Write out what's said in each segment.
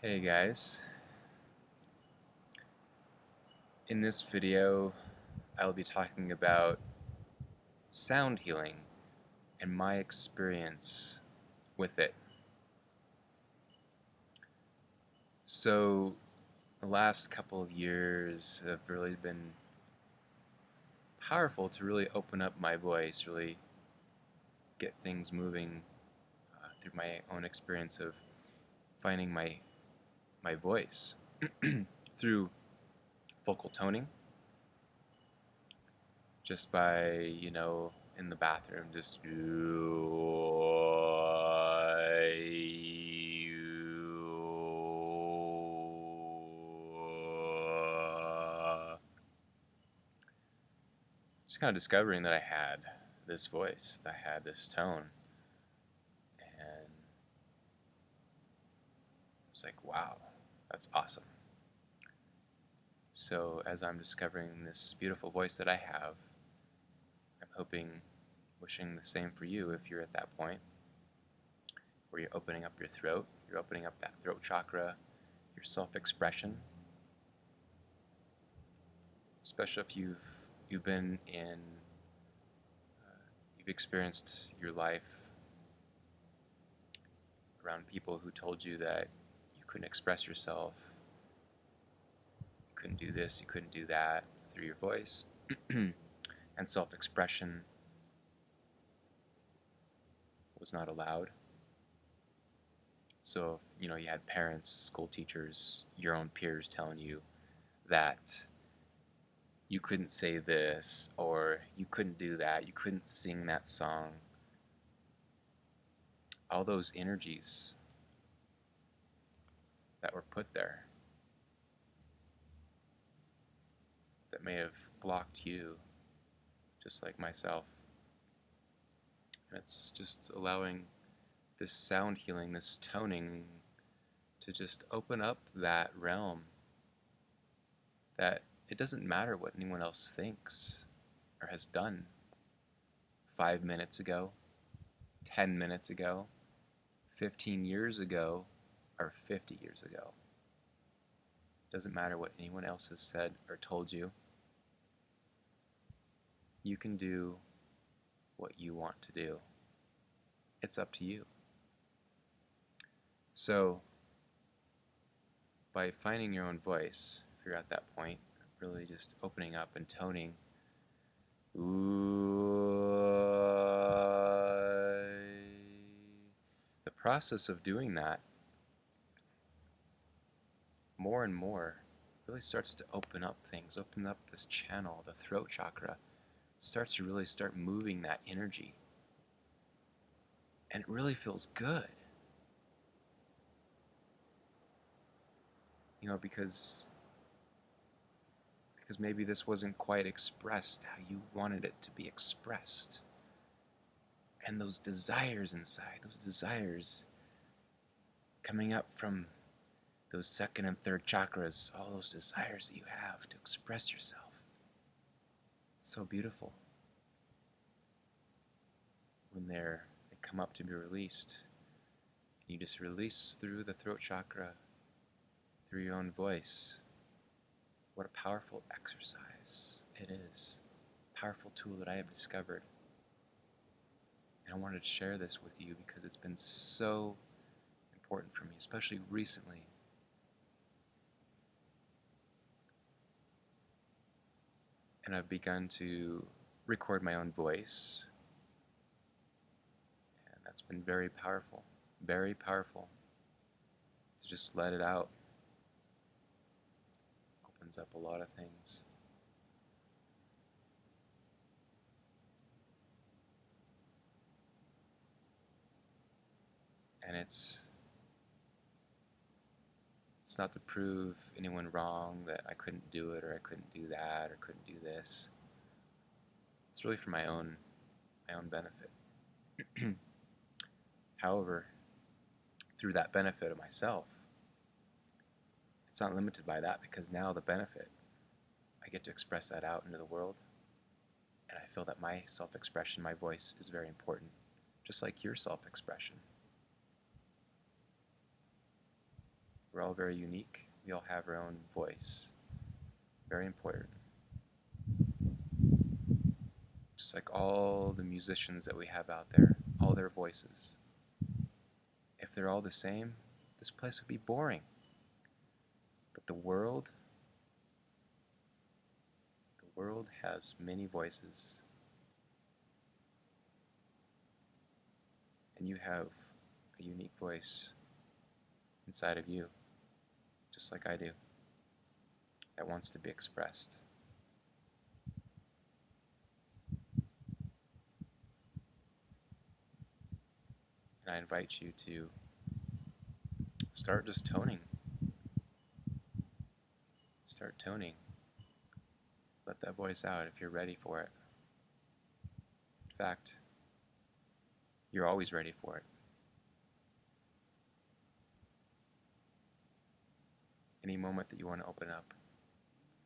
Hey guys, in this video I'll be talking about sound healing and my experience with it. So the last couple of years have really been powerful to really open up my voice, really get things moving through my own experience of finding my voice through vocal toning, just by, in the bathroom, just kind of discovering that I had this voice, that I had this tone, and it's like, wow, that's awesome. So as I'm discovering this beautiful voice that I have, I'm wishing the same for you if you're at that point where you're opening up your throat, you're opening up that throat chakra, your self-expression, especially if you've been in, you've experienced your life around people who told you that you couldn't express yourself, you couldn't do this, you couldn't do that through your voice, and self-expression was not allowed. So, you had parents, school teachers, your own peers telling you that you couldn't say this, or you couldn't do that, you couldn't sing that song. All those energies that were put there that may have blocked you, just like myself. And it's just allowing this sound healing, this toning, to just open up that realm that it doesn't matter what anyone else thinks or has done 5 minutes ago, 10 minutes ago, 15 years ago, or 50 years ago. It doesn't matter what anyone else has said or told you. You can do what you want to do. It's up to you. So, by finding your own voice, if you're at that point, really just opening up and toning, the process of doing that more and more really starts to open up things, open up this channel, the throat chakra, starts to really start moving that energy. And it really feels good. Because maybe this wasn't quite expressed how you wanted it to be expressed. And those desires inside, those desires coming up from those second and third chakras, all those desires that you have to express yourself. It's so beautiful when they come up to be released. You just release through the throat chakra, through your own voice. What a powerful exercise it is. A powerful tool that I have discovered. And I wanted to share this with you because it's been so important for me, especially recently. And I've begun to record my own voice. And that's been very powerful. Very powerful. To just let it out. Opens up a lot of things. And it's not to prove anyone wrong that I couldn't do it, or I couldn't do that, or couldn't do this. It's really for my own benefit. However, through that benefit of myself, it's not limited by that, because now the benefit, I get to express that out into the world, and I feel that my self-expression, my voice, is very important, just like your self-expression. We're all very unique. We all have our own voice. Very important. Just like all the musicians that we have out there, all their voices. If they're all the same, this place would be boring. But the world has many voices. And you have a unique voice inside of you, just like I do, that wants to be expressed. And I invite you to start just toning. Start toning. Let that voice out if you're ready for it. In fact, you're always ready for it. Any moment that you want to open up,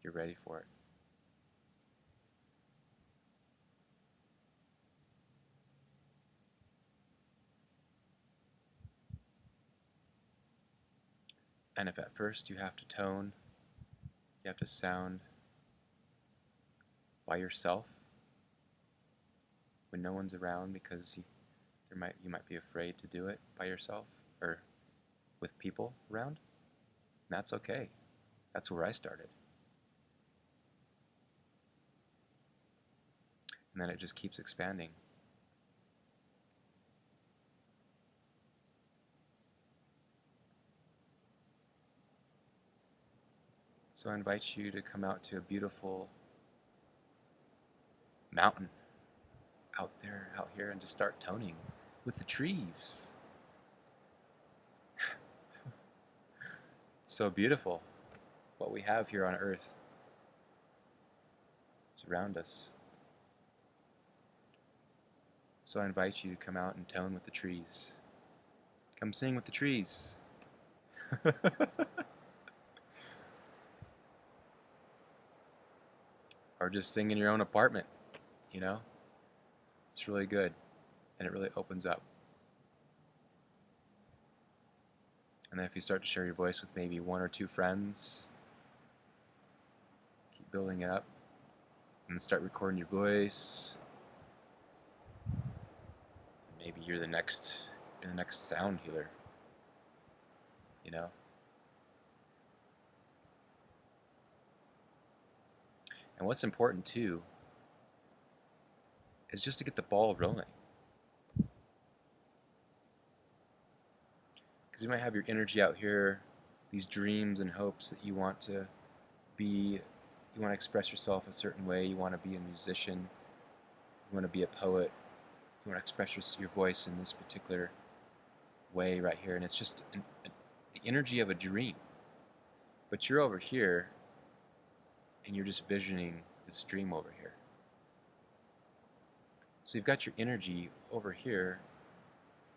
you're ready for it. And if at first you have to tone, you have to sound by yourself when no one's around because you might be afraid to do it by yourself or with people around, and that's okay. That's where I started. And then it just keeps expanding. So I invite you to come out to a beautiful mountain out here, and just start toning with the trees. It's so beautiful what we have here on Earth. It's around us. So I invite you to come out and tone with the trees. Come sing with the trees. Or just sing in your own apartment, you know? It's really good, and it really opens up. And then if you start to share your voice with maybe one or two friends, keep building it up, and then start recording your voice. Maybe you're the next sound healer, you know? And what's important too is just to get the ball rolling. Because you might have your energy out here, these dreams and hopes that you want to express yourself a certain way, you want to be a musician, you want to be a poet, you want to express your voice in this particular way right here, and it's just the energy of a dream. But you're over here, and you're just visioning this dream over here. So you've got your energy over here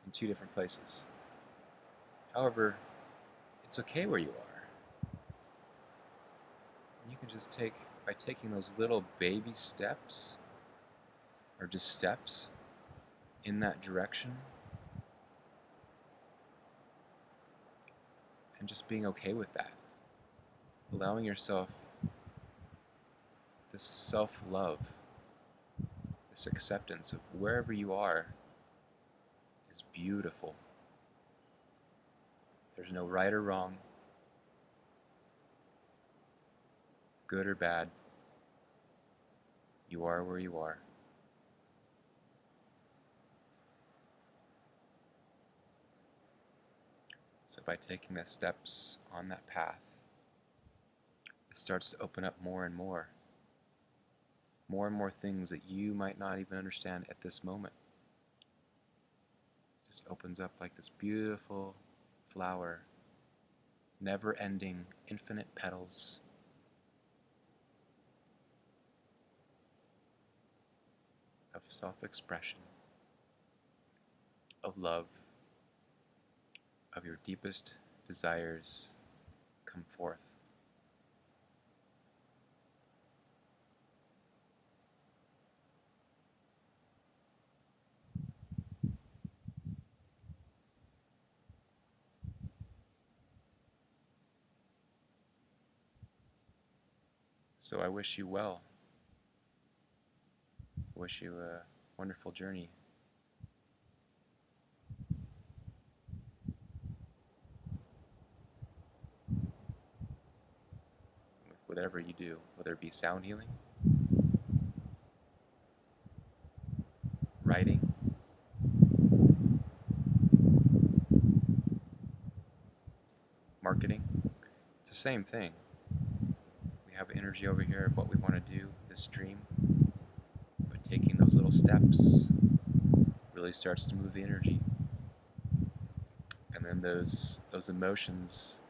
in two different places. However, it's okay where you are. You can just by taking those little baby steps, or just steps in that direction, and just being okay with that. Allowing yourself this self-love, this acceptance of wherever you are is beautiful. There's no right or wrong, good or bad. You are where you are. So by taking the steps on that path, it starts to open up more and more. More and more things that you might not even understand at this moment. It just opens up like this beautiful flower, never-ending, infinite petals. Of self-expression, of love, of your deepest desires come forth. So I wish you well. I wish you a wonderful journey. With whatever you do, whether it be sound healing, writing, marketing. It's the same thing. We have energy over here of what we want to do, this dream, but taking those little steps really starts to move the energy. And then those emotions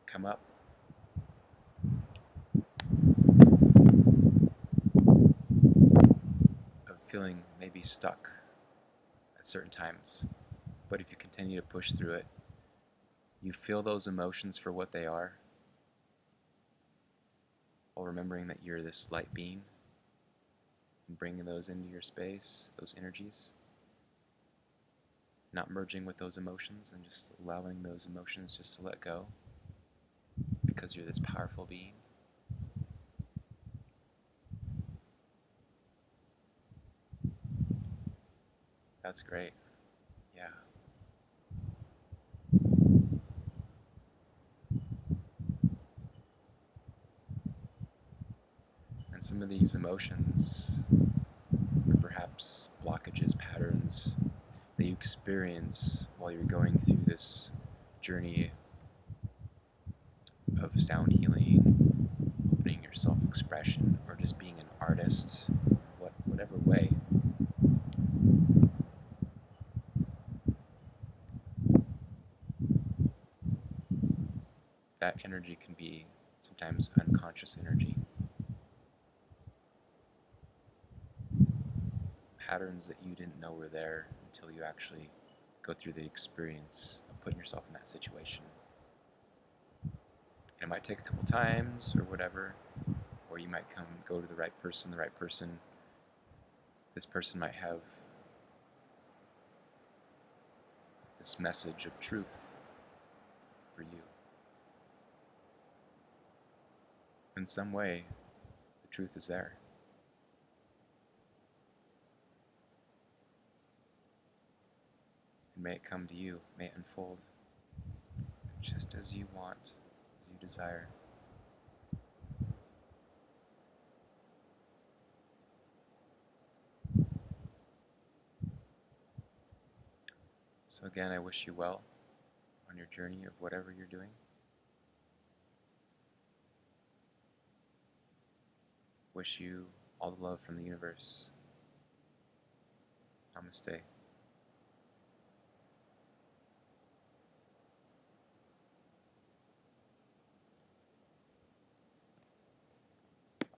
come up. Of feeling maybe stuck at certain times. But if you continue to push through it, you feel those emotions for what they are, while remembering that you're this light being, and bringing those into your space, those energies, not merging with those emotions and just allowing those emotions just to let go, because you're this powerful being. That's great. Yeah. And some of these emotions, or perhaps blockages, patterns that you experience while you're going through this journey of sound healing, opening your self-expression, or just being an artist, whatever way. That energy can be sometimes unconscious energy. Patterns that you didn't know were there until you actually go through the experience of putting yourself in that situation. And it might take a couple times or whatever, or you might go to the right person. This person might have this message of truth for you. In some way, the truth is there. And may it come to you, may it unfold just as you want, as you desire. So again, I wish you well on your journey of whatever you're doing. Wish you all the love from the universe. Namaste.